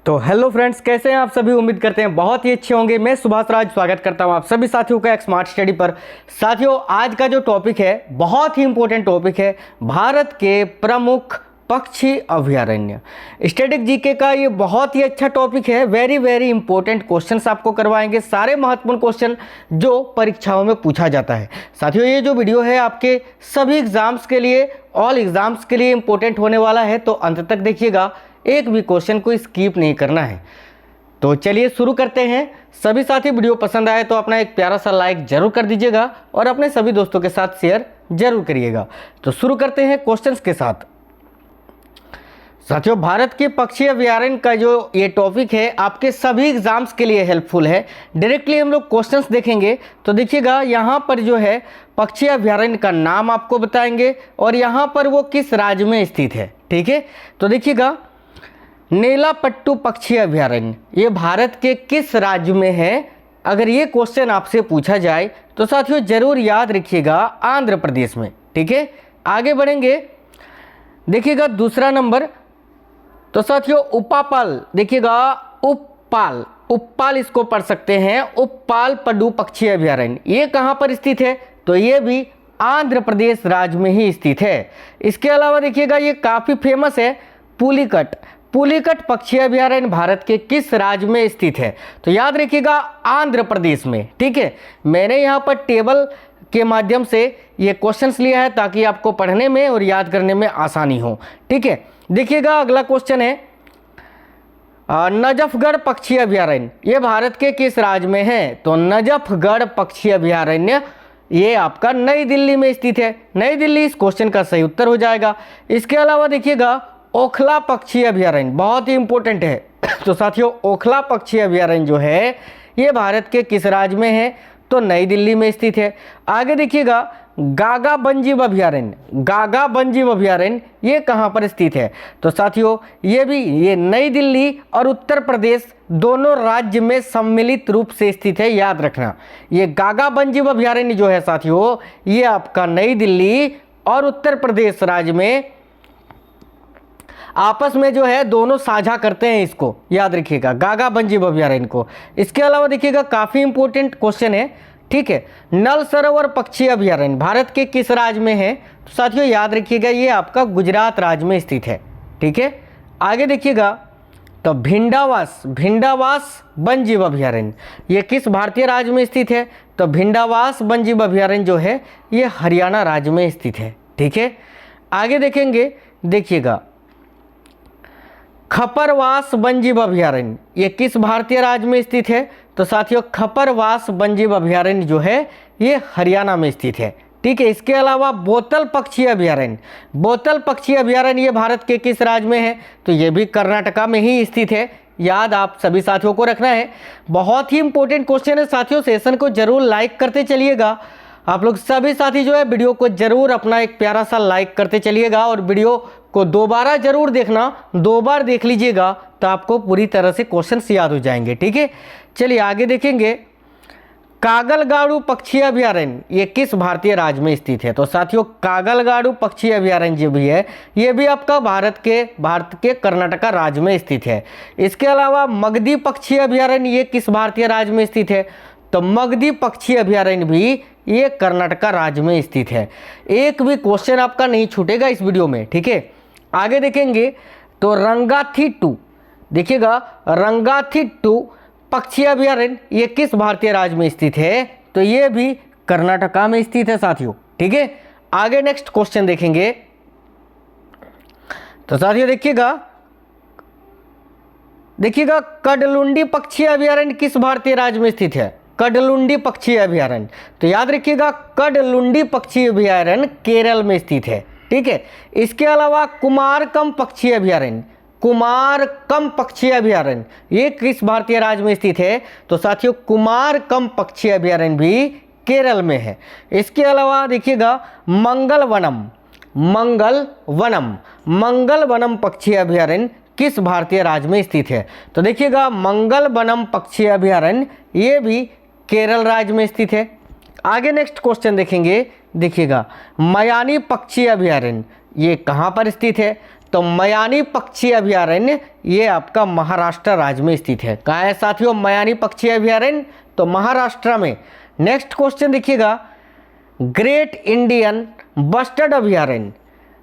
तो hello friends, कैसे हैं आप सभी। उम्मीद करते हैं बहुत ही अच्छे होंगे। मैं सुभाष राज स्वागत करता हूं आप सभी साथियों का एक स्मार्ट स्टडी पर। साथियों, आज का जो टॉपिक है बहुत ही इंपॉर्टेंट टॉपिक है, भारत के प्रमुख पक्षी अभयारण्य। स्टैटिक जीके का ये बहुत ही अच्छा टॉपिक है। वेरी वेरी इंपॉर्टेंट क्वेश्चंस आपको करवाएंगे, सारे महत्वपूर्ण क्वेश्चन जो परीक्षाओं में पूछा जाता है। साथियों, ये जो वीडियो है आपके सभी एग्जाम्स के लिए, ऑल एग्जाम्स के लिए इंपॉर्टेंट होने वाला है, तो अंत तक देखिएगा, एक भी क्वेश्चन को स्किप नहीं करना है। तो चलिए शुरू करते हैं। सभी साथी वीडियो पसंद आए तो अपना एक प्यारा सा लाइक जरूर कर दीजिएगा और अपने सभी दोस्तों के साथ शेयर जरूर करिएगा। तो शुरू करते हैं क्वेश्चंस के साथ। साथियों, भारत के पक्षी अभयारण्य का जो ये टॉपिक है आपके सभी एग्जाम्स के लिए हेल्पफुल है। डायरेक्टली हम लोग क्वेश्चंस देखेंगे तो देखिएगा, यहाँ पर जो है पक्षी अभयारण्य का नाम आपको बताएंगे और यहाँ पर वो किस राज्य में स्थित है। ठीक है, तो देखिएगा, नेलापट्टू पक्षी अभयारण्य ये भारत के किस राज्य में है। अगर ये क्वेश्चन आपसे पूछा जाए तो साथियों जरूर याद रखिएगा, आंध्र प्रदेश में। ठीक है, आगे बढ़ेंगे। देखिएगा दूसरा नंबर, तो साथियों उप्पापाल, देखिएगा उप्पाल इसको पढ़ सकते हैं, उप्पाल पड्डू पक्षी अभयारण्य ये कहाँ पर स्थित है, तो ये भी आंध्र प्रदेश राज्य में ही स्थित है। इसके अलावा देखिएगा, ये काफ़ी फेमस है, पुलिकट पक्षी अभयारण्य भारत के किस राज्य में स्थित है, तो याद रखिएगा आंध्र प्रदेश में। ठीक है, मैंने यहाँ पर टेबल के माध्यम से ये क्वेश्चंस लिया है ताकि आपको पढ़ने में और याद करने में आसानी हो। ठीक है, देखिएगा अगला क्वेश्चन है, नजफगढ़ पक्षी अभयारण्य ये भारत के किस राज्य में है, तो नजफगढ़ पक्षी अभयारण्य ये आपका नई दिल्ली में स्थित है। नई दिल्ली इस क्वेश्चन का सही उत्तर हो जाएगा। इसके अलावा देखिएगा ओखला पक्षी अभयारण्य बहुत ही इंपॉर्टेंट है। तो साथियों ओखला पक्षी अभयारण्य जो है ये भारत के किस राज्य में है, तो नई दिल्ली में स्थित है। आगे देखिएगा गागा बनजीव अभयारण्य ये कहाँ पर स्थित है, तो साथियों ये नई दिल्ली और उत्तर प्रदेश दोनों राज्य में सम्मिलित रूप से स्थित है। याद रखना, ये गागा बनजीव अभयारण्य जो है साथियों ये आपका नई दिल्ली और उत्तर प्रदेश राज्य में आपस में जो है दोनों साझा करते हैं। इसको याद रखिएगा, गागा बनजीव अभयारण्य को। इसके अलावा देखिएगा काफ़ी इंपॉर्टेंट क्वेश्चन है। ठीक है, नल सरोवर पक्षी अभयारण्य भारत के किस राज्य में है, तो साथियों याद रखिएगा ये आपका गुजरात राज्य में स्थित है। ठीक है, आगे देखिएगा, तो भिंडावास वन्यजीव अभयारण्य ये किस भारतीय राज्य में स्थित है, तो भिंडावास वन्यजीव अभयारण्य जो है ये हरियाणा राज्य में स्थित है। ठीक है, आगे देखेंगे, देखिएगा खपरवास वन्यजीव अभयारण्य ये किस भारतीय राज्य में स्थित है, तो साथियों खपरवास वन्यजीव अभयारण्य जो है ये हरियाणा में स्थित है। ठीक है, इसके अलावा बोतल पक्षी अभयारण्य ये भारत के किस राज्य में है, तो ये भी कर्नाटका में ही स्थित है। याद आप सभी साथियों को रखना है, बहुत ही इंपॉर्टेंट क्वेश्चन है साथियों। सेशन को जरूर लाइक करते चलिएगा। आप लोग सभी साथी जो है वीडियो को जरूर अपना एक प्यारा सा लाइक करते चलिएगा और वीडियो को दोबारा जरूर देखना, 2 बार देख लीजिएगा तो आपको पूरी तरह से क्वेश्चंस याद हो जाएंगे। ठीक है, चलिए आगे देखेंगे, कागलगाड़ू पक्षी अभयारण्य ये किस भारतीय राज्य में स्थित है, तो साथियों कागलगाड़ू पक्षी अभयारण्य जो भी है ये भी आपका भारत के कर्नाटका राज्य में स्थित है। इसके अलावा मगधी पक्षी अभयारण्य ये किस भारतीय राज्य में स्थित है, तो मगधी पक्षी अभयारण्य भी ये कर्नाटका राज्य में स्थित है। एक भी क्वेश्चन आपका नहीं छूटेगा इस वीडियो में। ठीक है, आगे देखेंगे, तो रंगाथीटू, देखिएगा रंगाथीटू पक्षी अभयारण्य ये किस भारतीय राज्य में स्थित है, तो ये भी कर्नाटका में स्थित है साथियों। ठीक है, आगे नेक्स्ट क्वेश्चन देखेंगे, तो साथियों देखिएगा कडलुंडी पक्षी अभयारण्य किस भारतीय राज्य में स्थित है, कडलुंडी पक्षी अभयारण्य, तो याद रखिएगा कडलुंडी पक्षी अभयारण्य केरल में स्थित है। ठीक है, इसके अलावा कुमारकम पक्षी अभयारण्य ये किस भारतीय राज्य में स्थित है, तो साथियों कुमारकम पक्षी अभयारण्य भी केरल में है। इसके अलावा देखिएगा मंगल वनम पक्षी अभयारण्य किस भारतीय राज्य में स्थित है, तो देखिएगा मंगल वनम पक्षी अभयारण्य ये भी केरल राज्य में स्थित है। आगे नेक्स्ट क्वेश्चन देखेंगे, देखिएगा मयानी पक्षी अभयारण्य ये कहाँ पर स्थित है, तो मयानी पक्षी अभयारण्य ये आपका महाराष्ट्र राज्य में स्थित है। कहाँ है साथियों मयानी पक्षी अभयारण्य? तो महाराष्ट्र में। नेक्स्ट क्वेश्चन देखिएगा, ग्रेट इंडियन बस्टर्ड अभयारण्य,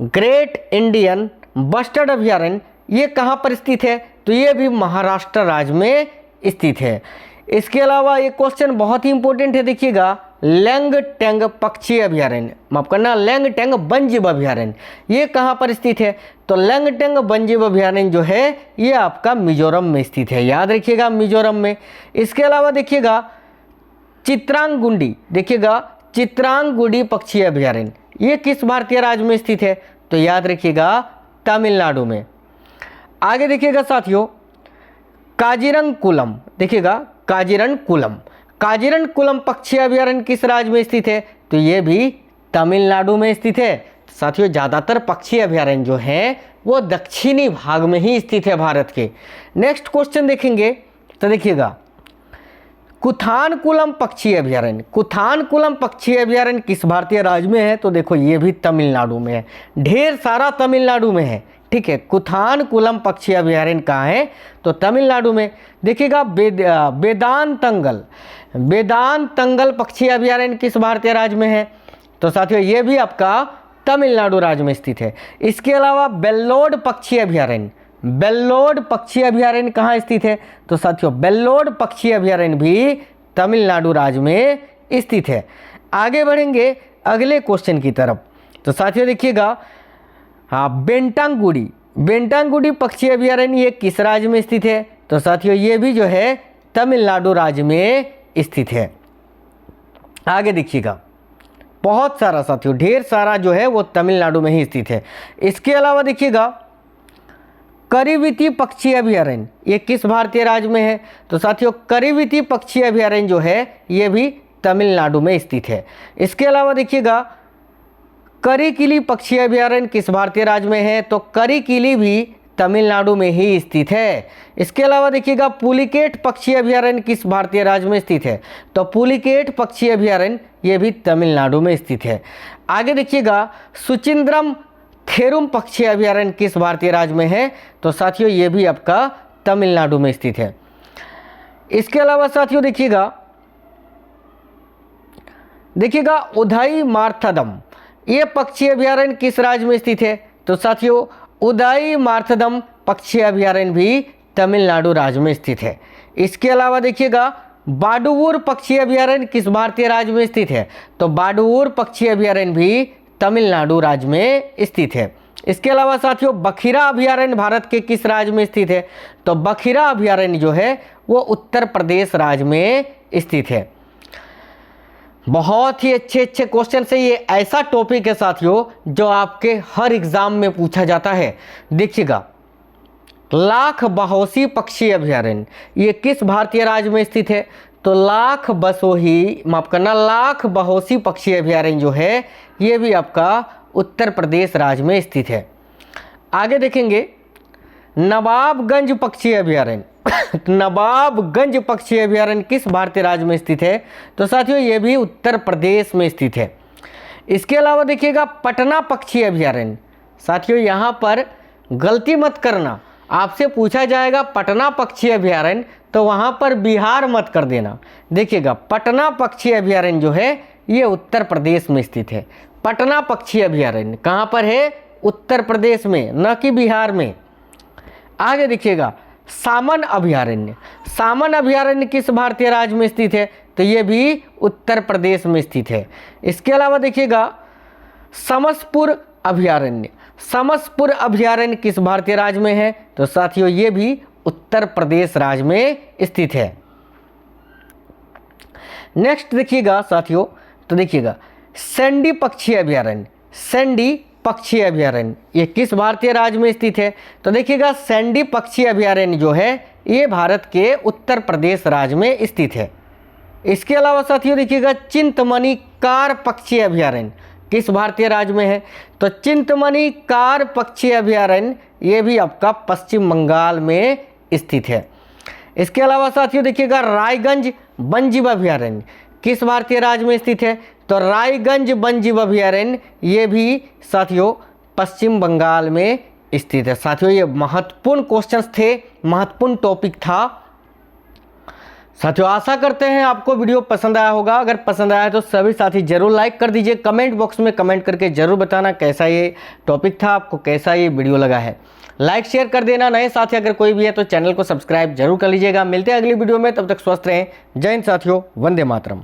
ग्रेट इंडियन बस्टर्ड अभयारण्य ये कहाँ पर स्थित है? तो ये भी महाराष्ट्र राज्य में स्थित है। इसके अलावा एक क्वेश्चन बहुत ही इंपॉर्टेंट है, देखिएगा लैंगटेंग पक्षी अभयारण्य, माफ करना लैंगटेंग वन्यजीव अभयारण्य ये कहाँ पर स्थित है? तो लैंगटेंग वन्यजीव अभयारण्य जो है ये आपका मिजोरम में स्थित है, याद रखिएगा मिजोरम में। इसके अलावा देखिएगा चित्रांगुंडी, देखिएगा चित्रांगुंडी पक्षी अभयारण्य ये किस भारतीय राज्य में स्थित है? तो याद रखिएगा तमिलनाडु में। आगे देखिएगा साथियों काजीरंगकुलम, देखिएगा काजीरंगकुलम, काजीरंगकुलम पक्षी अभयारण्य किस राज्य में स्थित है? तो ये भी तमिलनाडु में स्थित है। साथियों ज़्यादातर पक्षी अभयारण्य जो हैं वो दक्षिणी भाग में ही स्थित है भारत के। नेक्स्ट क्वेश्चन देखेंगे तो देखिएगा कुथानकुलम पक्षी अभयारण्य, कुथानकुलम पक्षी अभयारण्य किस भारतीय राज्य में है? तो देखो ये भी तमिलनाडु में है, ढेर सारा तमिलनाडु में है, ठीक है। कुथानकुलम पक्षी अभयारण्य कहाँ है? तो तमिलनाडु में। देखिएगा वेदांतंगल, वेदांतंगल पक्षी अभयारण्य किस भारतीय राज्य में है? तो साथियों ये भी आपका तमिलनाडु राज्य में स्थित है। इसके अलावा बेल्लोड पक्षी अभयारण्य, बेल्लोड पक्षी अभयारण्य कहाँ स्थित है? तो साथियों बेल्लोड पक्षी अभयारण्य भी तमिलनाडु राज्य में स्थित है। आगे बढ़ेंगे अगले क्वेश्चन की तरफ। तो साथियों देखिएगा हाँ बेंटांगुडी, बेंटांगुडी पक्षी अभयारण्य ये किस राज्य में स्थित है? तो साथियों ये भी जो है तमिलनाडु राज्य में स्थित है। आगे देखिएगा बहुत सारा साथियों ढेर सारा जो है वो तमिलनाडु में ही स्थित है। इसके अलावा देखिएगा करिविती पक्षी अभयारण्य ये किस भारतीय राज्य में है? तो साथियों करिविती पक्षी अभयारण्य जो है ये भी तमिलनाडु में स्थित है। इसके अलावा देखिएगा करिकिली पक्षी अभयारण्य किस भारतीय राज्य में है? तो करिकिली भी तमिलनाडु में ही स्थित है। इसके अलावा देखिएगा पुलिकेट पक्षी अभयारण्य किस भारतीय राज्य में स्थित है? तो पुलिकेट पक्षी अभयारण्य ये भी तमिलनाडु में स्थित है। आगे देखिएगा सुचिंद्रम थेरुम पक्षी अभयारण्य किस भारतीय राज्य में है? तो साथियों ये भी आपका तमिलनाडु में स्थित है। इसके अलावा साथियों देखिएगा उदई मार्थदम ये पक्षी अभयारण्य किस राज्य में स्थित है? तो साथियों उदई मार्थदम पक्षी अभयारण्य भी तमिलनाडु राज्य में स्थित है। इसके अलावा देखिएगा बाडुवुर पक्षी अभयारण्य किस भारतीय राज्य में स्थित है? तो बाडुवुर पक्षी अभयारण्य भी तमिलनाडु राज्य में स्थित है। इसके अलावा साथियों बखिरा अभयारण्य भारत के किस राज्य में स्थित है? तो बखिरा अभयारण्य जो है वो उत्तर प्रदेश राज्य में स्थित है। बहुत ही अच्छे अच्छे क्वेश्चन से ये ऐसा टॉपिक है साथियों जो आपके हर एग्जाम में पूछा जाता है। देखिएगा लाख बहोसी पक्षी अभयारण्य ये किस भारतीय राज्य में स्थित है? तो लाख बहोसी पक्षी अभयारण्य जो है ये भी आपका उत्तर प्रदेश राज्य में स्थित है। आगे देखेंगे नवाबगंज पक्षी अभयारण्य नवाबगंज पक्षी अभयारण्य किस भारतीय राज्य में स्थित है? तो साथियों ये भी उत्तर प्रदेश में स्थित है। इसके अलावा देखिएगा पटना पक्षी अभयारण्य, साथियों यहाँ पर गलती मत करना, आपसे पूछा जाएगा पटना पक्षी अभयारण्य तो वहाँ पर बिहार मत कर देना। देखिएगा पटना पक्षी अभयारण्य जो है ये उत्तर प्रदेश में स्थित है। पटना पक्षी अभयारण्य कहाँ पर है? उत्तर प्रदेश में, न कि बिहार में। आगे देखिएगा सामन अभयारण्य, सामन अभयारण्य किस भारतीय राज्य में स्थित है? तो ये भी उत्तर प्रदेश में स्थित है। इसके अलावा देखिएगा समसपुर अभयारण्य, समसपुर अभयारण्य किस भारतीय राज्य में है? तो साथियों ये भी उत्तर प्रदेश राज्य में स्थित है। नेक्स्ट देखिएगा साथियों, तो देखिएगा सैंडी पक्षी अभयारण्य, सैंडी पक्षी अभयारण्य ये किस भारतीय राज्य में स्थित है? तो देखिएगा सैंडी पक्षी अभयारण्य जो है ये भारत के उत्तर प्रदेश राज्य में स्थित है। इसके अलावा साथियों देखिएगा चिंतमणि कार पक्षी अभयारण्य किस भारतीय राज्य में है? तो चिंतमणि कार पक्षी अभयारण्य ये भी आपका पश्चिम बंगाल में स्थित है। इसके अलावा साथियों देखिएगा रायगंज वन्यजीव अभयारण्य किस भारतीय राज्य में स्थित है? तो रायगंज वन्यजीव अभयारण्य ये भी साथियों पश्चिम बंगाल में स्थित है। साथियों ये महत्वपूर्ण क्वेश्चंस थे, महत्वपूर्ण टॉपिक था। साथियों आशा करते हैं आपको वीडियो पसंद आया होगा। अगर पसंद आया तो सभी साथी जरूर लाइक कर दीजिए। कमेंट बॉक्स में कमेंट करके जरूर बताना कैसा ये टॉपिक था, आपको कैसा ये वीडियो लगा है। लाइक शेयर कर देना। नए साथी अगर कोई भी है तो चैनल को सब्सक्राइब जरूर कर लीजिएगा। मिलते हैं अगली वीडियो में, तब तक स्वस्थ रहें। जय हिंद साथियों, वंदे मातरम।